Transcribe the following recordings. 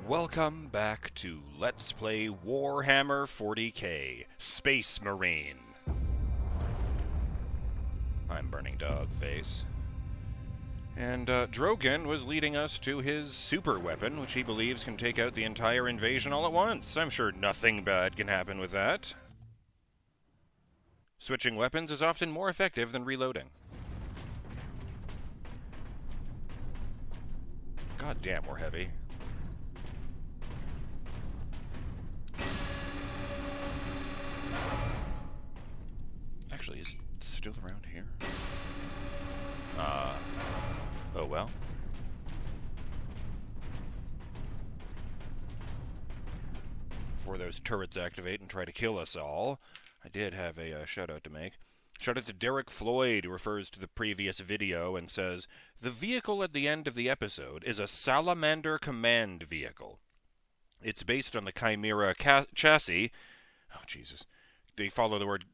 Welcome back to Let's Play Warhammer 40K, Space Marine. I'm BurningDogFace. And Drogon was leading us to his super weapon, which he believes can take out the entire invasion all at once. I'm sure nothing bad can happen with that. Switching weapons is often more effective than reloading. God damn, we're heavy. Actually, is it still around here? Oh well. Before those turrets activate and try to kill us all, I did have a shout-out to make. Shout-out to Derek Floyd, who refers to the previous video and says, "The vehicle at the end of the episode is a Salamander command vehicle. It's based on the Chimera chassis." Oh, Jesus. They follow the word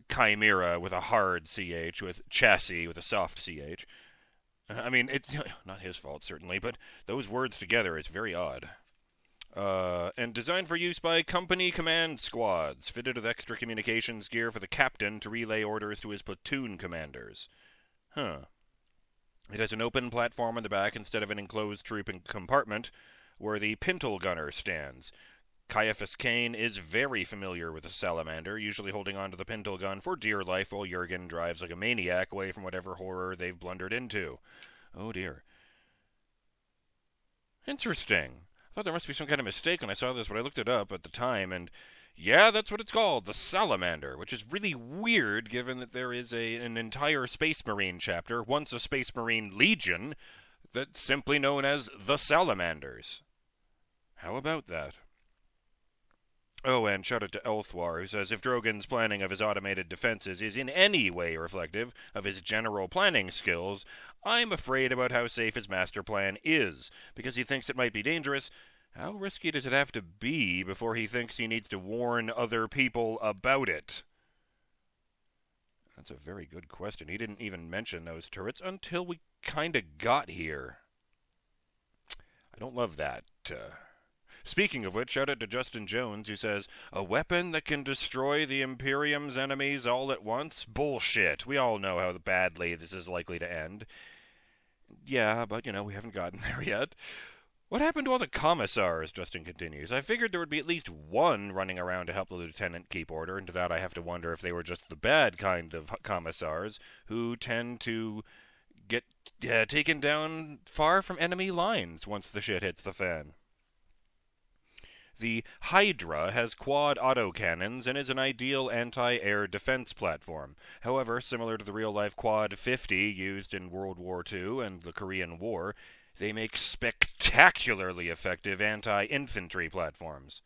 chimera with a hard CH, with chassis with a soft CH. I mean, it's not his fault, certainly, but those words together, it's very odd. And designed for use by company command squads, fitted with extra communications gear for the captain to relay orders to his platoon commanders. Huh. It has an open platform on the back instead of an enclosed trooping compartment, where the pintle gunner stands. Caiaphas Kane is very familiar with the Salamander, usually holding onto the pintle gun for dear life while Jurgen drives like a maniac away from whatever horror they've blundered into. Oh dear. Interesting. I thought there must be some kind of mistake when I saw this, but I looked it up at the time, and yeah, that's what it's called, the Salamander, which is really weird given that there is an entire Space Marine chapter, once a Space Marine Legion, that's simply known as the Salamanders. How about that? Oh, and shout out to Elthwar, who says, if Drogon's planning of his automated defenses is in any way reflective of his general planning skills, I'm afraid about how safe his master plan is. Because he thinks it might be dangerous, how risky does it have to be before he thinks he needs to warn other people about it? That's a very good question. He didn't even mention those turrets until we kinda got here. I don't love that, Speaking of which, shout out to Justin Jones, who says, a weapon that can destroy the Imperium's enemies all at once? Bullshit. We all know how badly this is likely to end. Yeah, but, we haven't gotten there yet. What happened to all the commissars, Justin continues. I figured there would be at least one running around to help the lieutenant keep order, and to that I have to wonder if they were just the bad kind of commissars, who tend to get taken down far from enemy lines once the shit hits the fan. The Hydra has quad autocannons and is an ideal anti-air defense platform. However, similar to the real-life Quad 50 used in World War II and the Korean War, they make spectacularly effective anti-infantry platforms.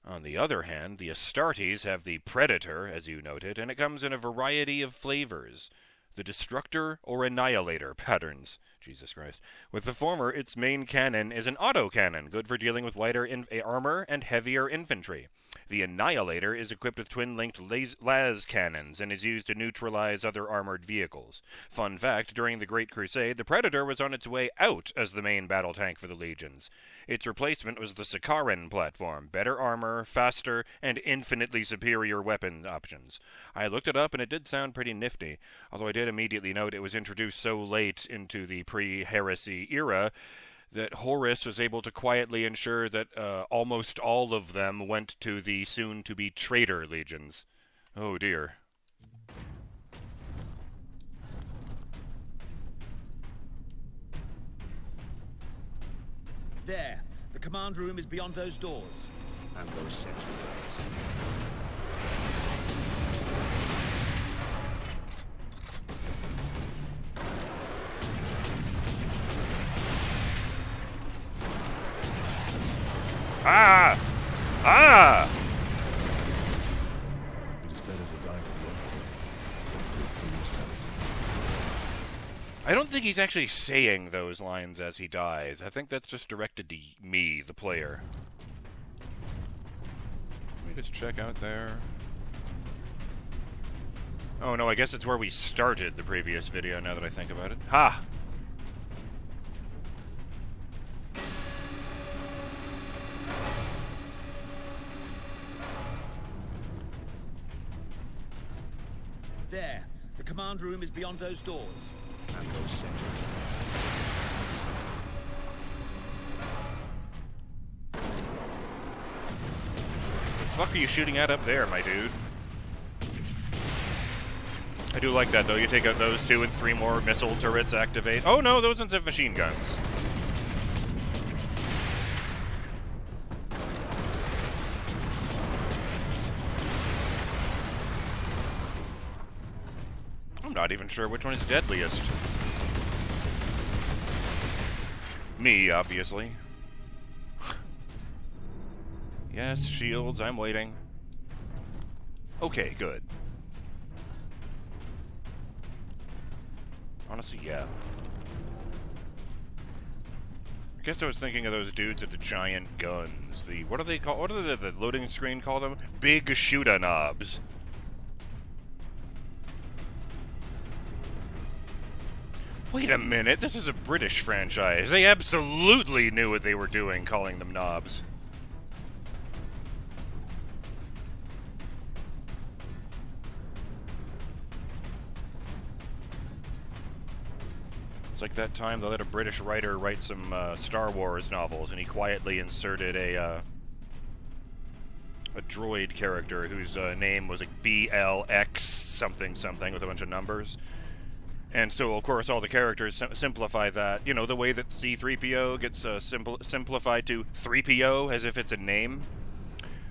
On the other hand, the Astartes have the Predator, as you noted, and it comes in a variety of flavors. The Destructor or Annihilator patterns. Jesus Christ. With the former, its main cannon is an autocannon, good for dealing with lighter armor and heavier infantry. The Annihilator is equipped with twin-linked las cannons and is used to neutralize other armored vehicles. Fun fact, during the Great Crusade, the Predator was on its way out as the main battle tank for the legions. Its replacement was the Sakharin platform, better armor, faster, and infinitely superior weapon options. I looked it up and it did sound pretty nifty, although I did immediately note it was introduced so late into the pre-heresy era that Horus was able to quietly ensure that almost all of them went to the soon-to-be traitor legions. Oh dear. There. The command room is beyond those doors. And those sentry guns. Ah! Ah! It is better to die for the Emperor than for yourself. I don't think he's actually saying those lines as he dies. I think that's just directed to me, the player. Let me just check out there. Oh no, I guess it's where we started the previous video, now that I think about it. Ha! There. The command room is beyond those doors. And those sentries. The fuck are you shooting at up there, my dude? I do like that, though. You take out those 2 and 3 more missile turrets activate. Oh no, those ones have machine guns. I'm not even sure which one is deadliest. Me, obviously. Yes, shields, I'm waiting. Okay, good. Honestly, yeah. I guess I was thinking of those dudes with the giant guns. The, what do they call, what do the loading screen call them? Big shoot-a knobs. Wait a minute, this is a British franchise. They absolutely knew what they were doing calling them knobs. It's like that time they let a British writer write some Star Wars novels, and he quietly inserted a droid character whose name was like BLX something something with a bunch of numbers. And so, of course, all the characters simplify that. You know, the way that C-3PO gets simplified to 3PO as if it's a name.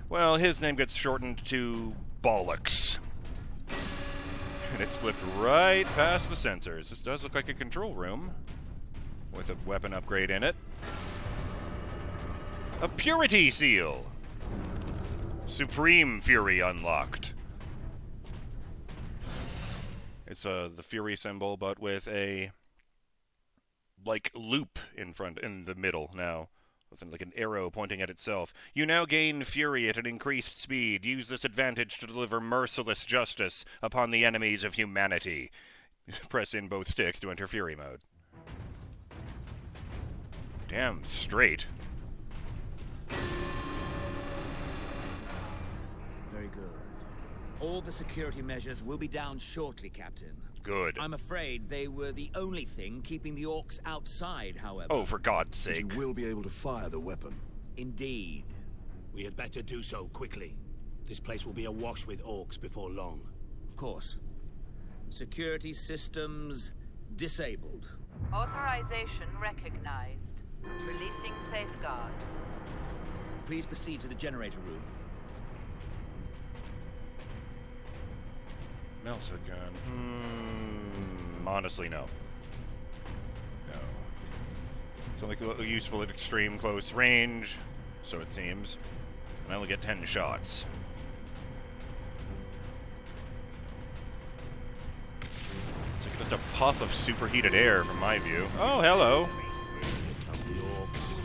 Well, his name gets shortened to Bollocks. And it slipped right past the sensors. This does look like a control room with a weapon upgrade in it. A Purity Seal! Supreme Fury unlocked. It's the Fury symbol, but with a, like, loop in the middle now. With like an arrow pointing at itself. You now gain Fury at an increased speed. Use this advantage to deliver merciless justice upon the enemies of humanity. Press in both sticks to enter Fury mode. Damn straight. Very good. All the security measures will be down shortly, Captain. Good. I'm afraid they were the only thing keeping the orcs outside, however. Oh, for God's But sake. you will be able to fire the weapon. Indeed. We had better do so quickly. This place will be awash with orcs before long. Of course. Security systems disabled. Authorization recognized. Releasing safeguards. Please proceed to the generator room. Melta gun. Honestly, no. No. Something useful at extreme close range, so it seems. And I only get 10 shots. It's like just a puff of superheated air from my view. Oh, hello. Here come the orcs.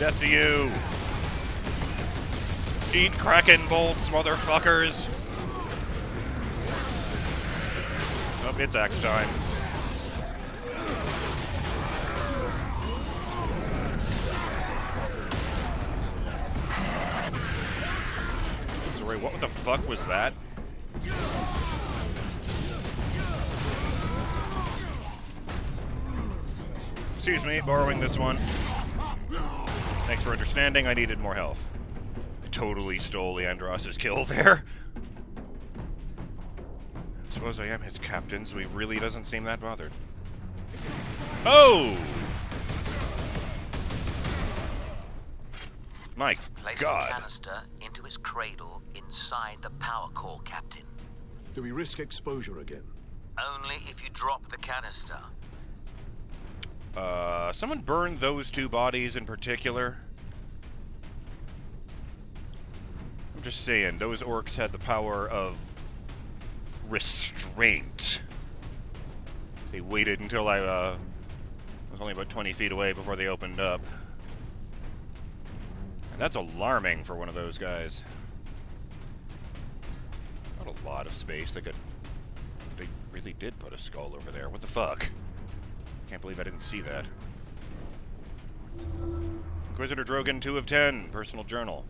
Death to you. Eat Kraken bolts, motherfuckers. Oh, it's axe time. Sorry, what the fuck was that? Excuse me, borrowing this one. Thanks for understanding, I needed more health. I totally stole Leandros' kill there. Suppose I am his captain, so he really doesn't seem that bothered. Oh! My Place God. the canister into its cradle inside the power core, Captain. Do we risk exposure again? Only if you drop the canister. Someone burned those two bodies in particular. I'm just saying, those orcs had the power of restraint. They waited until I was only about 20 feet away before they opened up. And that's alarming for one of those guys. Not a lot of space. They really did put a skull over there. What the fuck? Can't believe I didn't see that. Inquisitor Drogon 2 of 10, personal journal.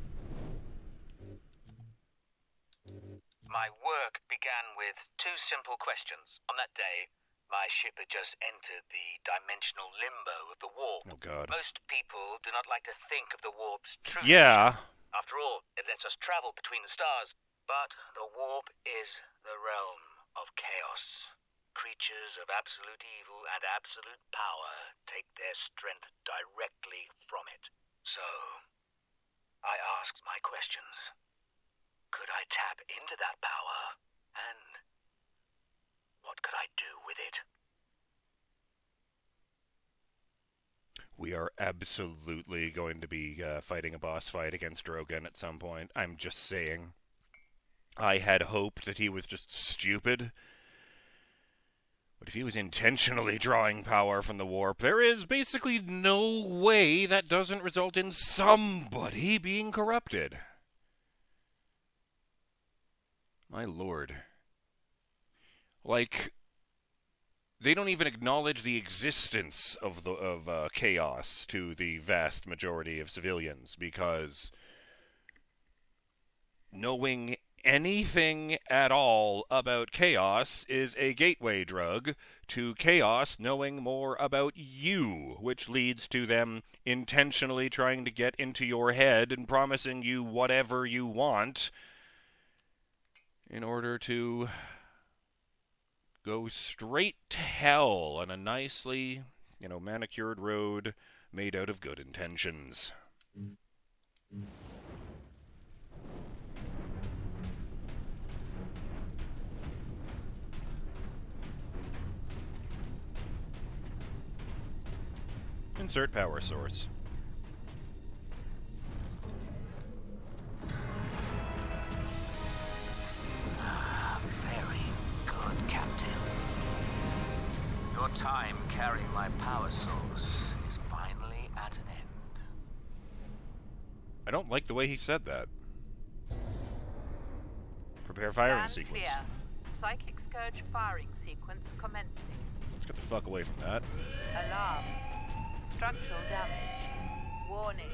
began with two simple questions. On that day, my ship had just entered the dimensional limbo of the warp. Oh, God. Most people do not like to think of the warp's true Yeah. nature. After all, it lets us travel between the stars. But the warp is the realm of chaos. Creatures of absolute evil and absolute power take their strength directly from it. So, I asked my questions. Could I tap into that power? And what could I do with it? We are absolutely going to be fighting a boss fight against Drogon at some point. I'm just saying. I had hoped that he was just stupid. But if he was intentionally drawing power from the warp, there is basically no way that doesn't result in somebody being corrupted. My lord. Like, they don't even acknowledge the existence of chaos to the vast majority of civilians, because knowing anything at all about chaos is a gateway drug to chaos knowing more about you, which leads to them intentionally trying to get into your head and promising you whatever you want in order to go straight to hell on a nicely, manicured road made out of good intentions. Insert power source. Very good, Captain. Your time carrying my power source is finally at an end. I don't like the way he said that. Prepare firing Stand sequence. clear. Psychic Scourge firing sequence commencing. Let's get the fuck away from that. Alarm. Structural damage. Warning.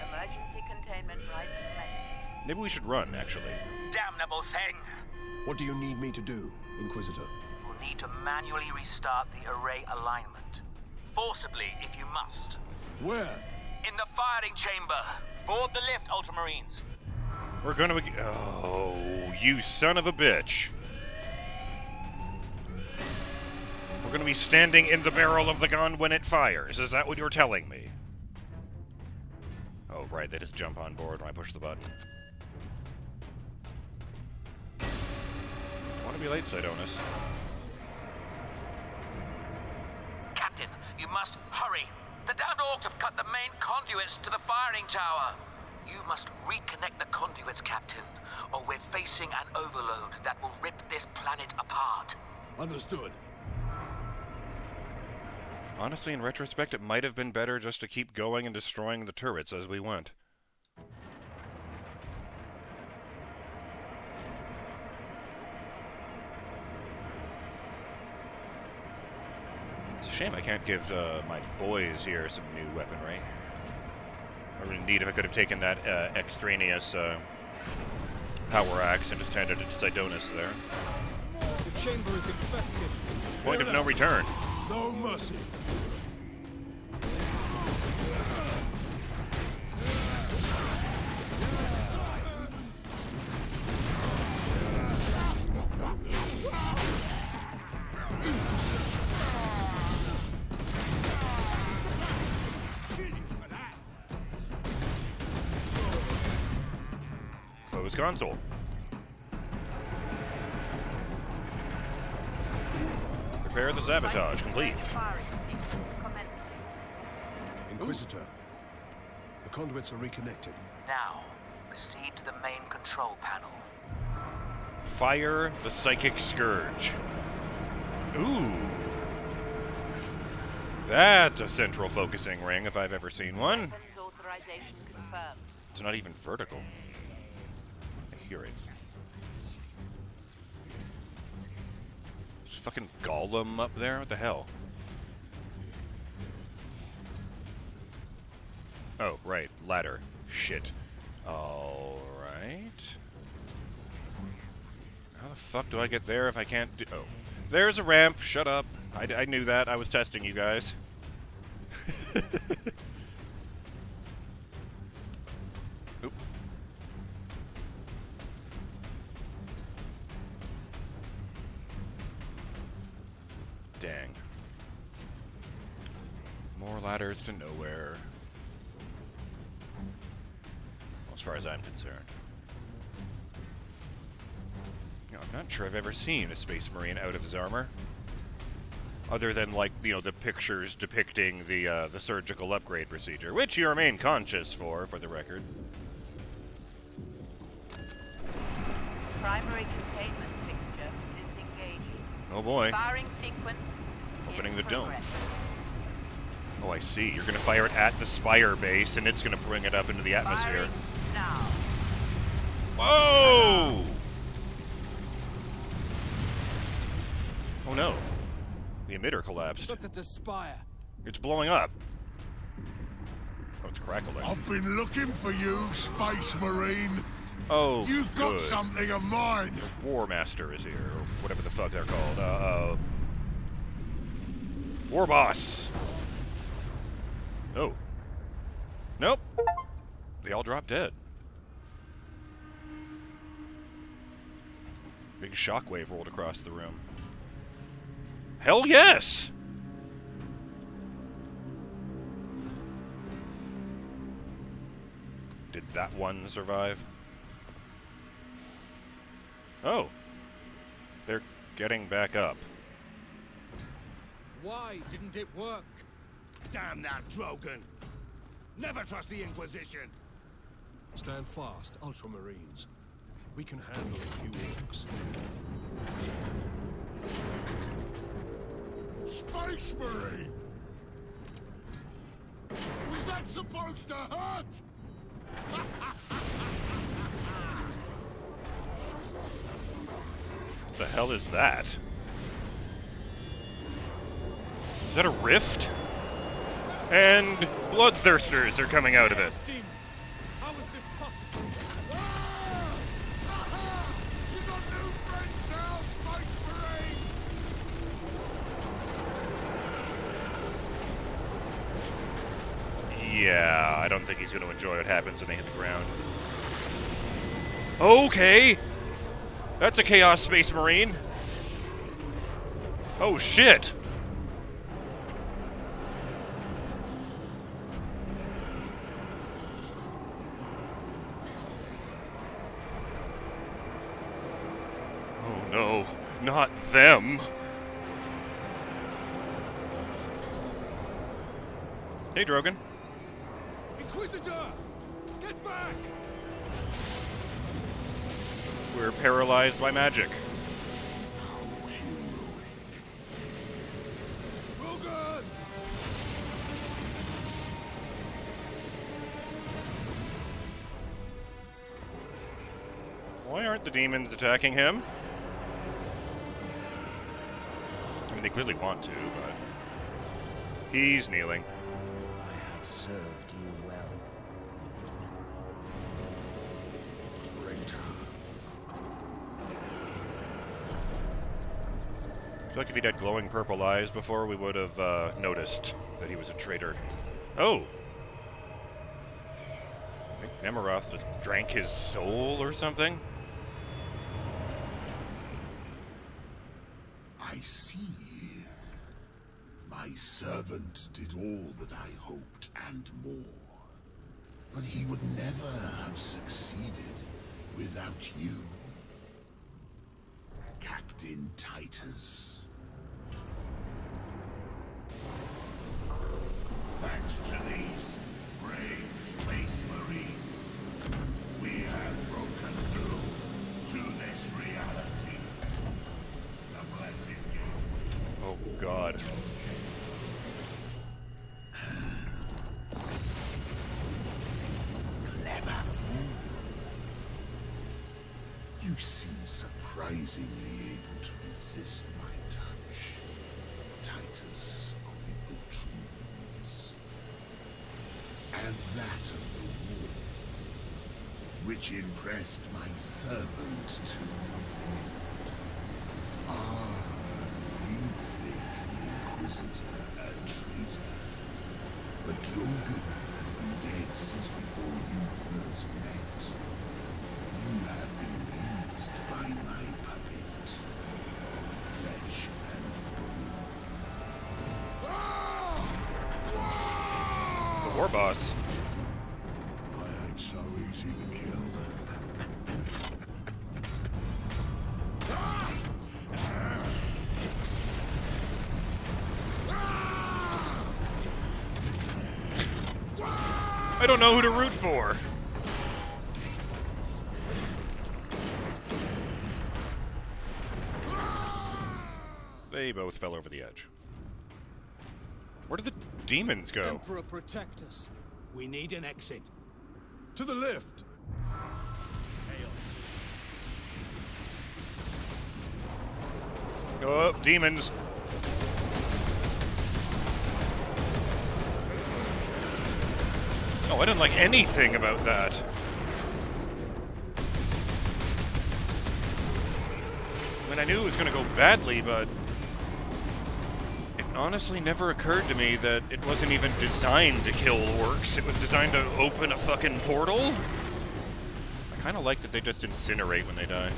Emergency containment rights commencing. Maybe we should run, actually. Damnable thing! What do you need me to do, Inquisitor? You'll need to manually restart the array alignment. Forcibly, if you must. Where? In the firing chamber. Board the lift, Ultramarines. We're gonna be... Oh, you son of a bitch. We're gonna be standing in the barrel of the gun when it fires. Is that what you're telling me? Oh, right, they just jump on board when I push the button. Don't want to be late, Sidonis. Captain, you must hurry. The downed orcs have cut the main conduits to the firing tower. You must reconnect the conduits, Captain, or we're facing an overload that will rip this planet apart. Understood. Honestly, in retrospect, it might have been better just to keep going and destroying the turrets as we went. It's a shame I can't give my boys here some new weaponry. Or indeed, if I could have taken that extraneous power axe and just handed it to Sidonis there. The chamber is infested. Point of no return. No mercy. Close console. Prepare the sabotage. Complete. Firing sequence commencing. Inquisitor, the conduits are reconnected. Now, proceed to the main control panel. Fire the Psychic Scourge. Ooh. That's a central focusing ring if I've ever seen one. Weapons authorization confirmed. It's not even vertical. I hear it. There's fucking Gollum up there? What the hell? Oh, right. Ladder. Shit. Alright. How the fuck do I get there if I can't do... Oh. There's a ramp. Shut up. I knew that. I was testing you guys. Oop. Dang. More ladders to nowhere. Well, as far as I'm concerned. You know, I'm not sure I've ever seen a Space Marine out of his armor. Other than, like, you know, the pictures depicting the surgical upgrade procedure, which you remain conscious for the record. Primary containment fixture disengaging. Oh boy. Firing sequence. Opening the in dome. progress. Oh, I see. You're going to fire it at the Spire base, and it's going to bring it up into the atmosphere. Firing now. Whoa! Oh no. The emitter collapsed. Look at the spire. It's blowing up. Oh, it's crackling. I've been looking for you, Space Marine. Oh, You've got good. something of mine. War Master is here, or whatever the fuck they're called. War Boss. Oh. Nope. They all dropped dead. Big shockwave rolled across the room. Hell yes! Did that one survive? Oh. They're getting back up. Why didn't it work? Damn that Drogon! Never trust the Inquisition! Stand fast, Ultramarines. We can handle a few orcs. Space Marine! Was that supposed to hurt? What the hell is that? Is that a rift? And bloodthirsters are coming out of it. Demons. How is this possible? You got new friends now, Space Marine! Yeah, I don't think he's going to enjoy what happens when they hit the ground. Okay! That's a Chaos Space Marine. Oh, shit! Oh no, not them! Hey, Drogon. Inquisitor! Get back! We're paralyzed by magic. How heroic. Drogon! Why aren't the demons attacking him? I mean, they clearly want to, but... He's kneeling. I have served you well, Lord Mineral. Traitor. I feel like if he'd had glowing purple eyes before, we would have noticed that he was a traitor. Oh! I think Nemeroth just drank his soul or something? I see. My servant did all that I hoped and more. But he would never have succeeded without you, Captain Titus. Thanks to these brave Space Marines, we have broken through to this reality. The blessed gateway. Oh, God. Clever fool. You seem surprisingly able to resist my touch, Titus of the Ultramarines. And that of the war, which impressed my servant to no end. Inquisitor a traitor. But Drogon has been dead since before you first met. You have been used by my puppet of flesh and bone. The war boss. I ain't so easy to kill. I don't know who to root for. They both fell over the edge. Where did the demons go? Emperor, protect us. We need an exit. To the lift! Oh, demons. Oh, I didn't like anything about that. I mean, I knew it was going to go badly, but it honestly never occurred to me that it wasn't even designed to kill orcs. It was designed to open a fucking portal. I kind of like that they just incinerate when they die.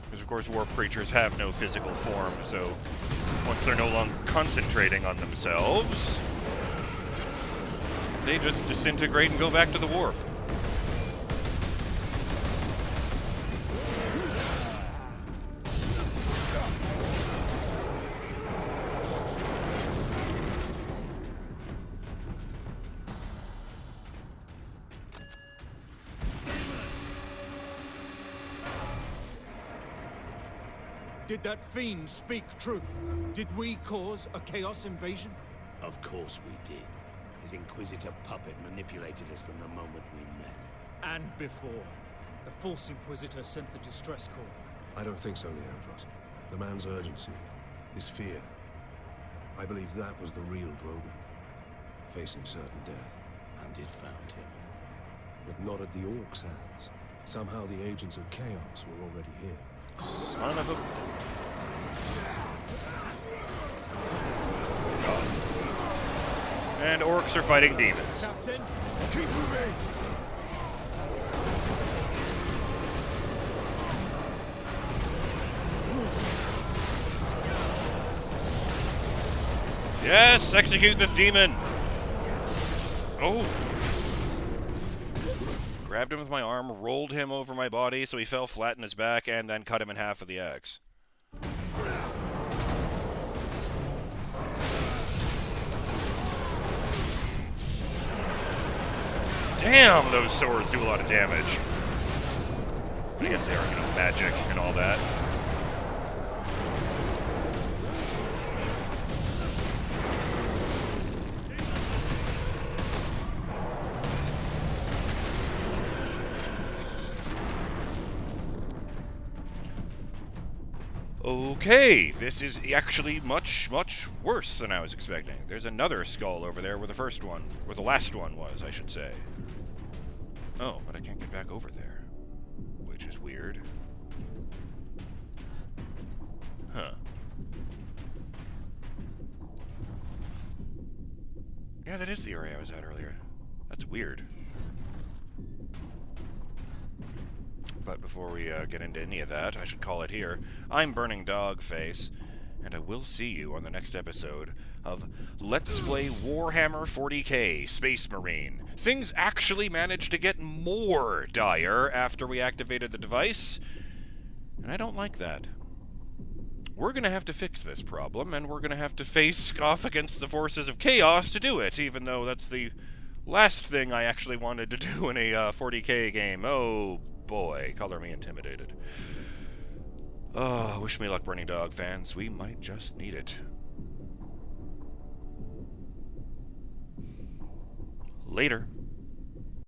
Because, of course, warp creatures have no physical form, so once they're no longer concentrating on themselves, they just disintegrate and go back to the warp. Did that fiend speak truth? Did we cause a Chaos invasion? Of course we did. His Inquisitor puppet manipulated us from the moment we met. And before. The false Inquisitor sent the distress call. I don't think so, Leandros. The man's urgency, his fear. I believe that was the real Drogon, facing certain death. And it found him. But not at the Orcs' hands. Somehow the agents of Chaos were already here. Son of a... And orcs are fighting demons. Captain? Keep moving! Yes, execute this demon! Oh! Grabbed him with my arm, rolled him over my body so he fell flat in his back, and then cut him in half with the axe. Damn, those swords do a lot of damage. I guess they are, you know, magic and all that. Okay, this is actually much, much worse than I was expecting. There's another skull over there where the first one, where the last one was, I should say. Oh, but I can't get back over there, which is weird. Huh. Yeah, that is the area I was at earlier. That's weird. But before we get into any of that, I should call it here. I'm BurningDogFace, and I will see you on the next episode of Let's Play Warhammer 40K Space Marine. Things actually managed to get more dire after we activated the device, and I don't like that. We're going to have to fix this problem, and we're going to have to face off against the forces of chaos to do it, even though that's the last thing I actually wanted to do in a 40K game. Oh boy, color me intimidated. Oh, wish me luck, Burning Dog fans. We might just need it. Later.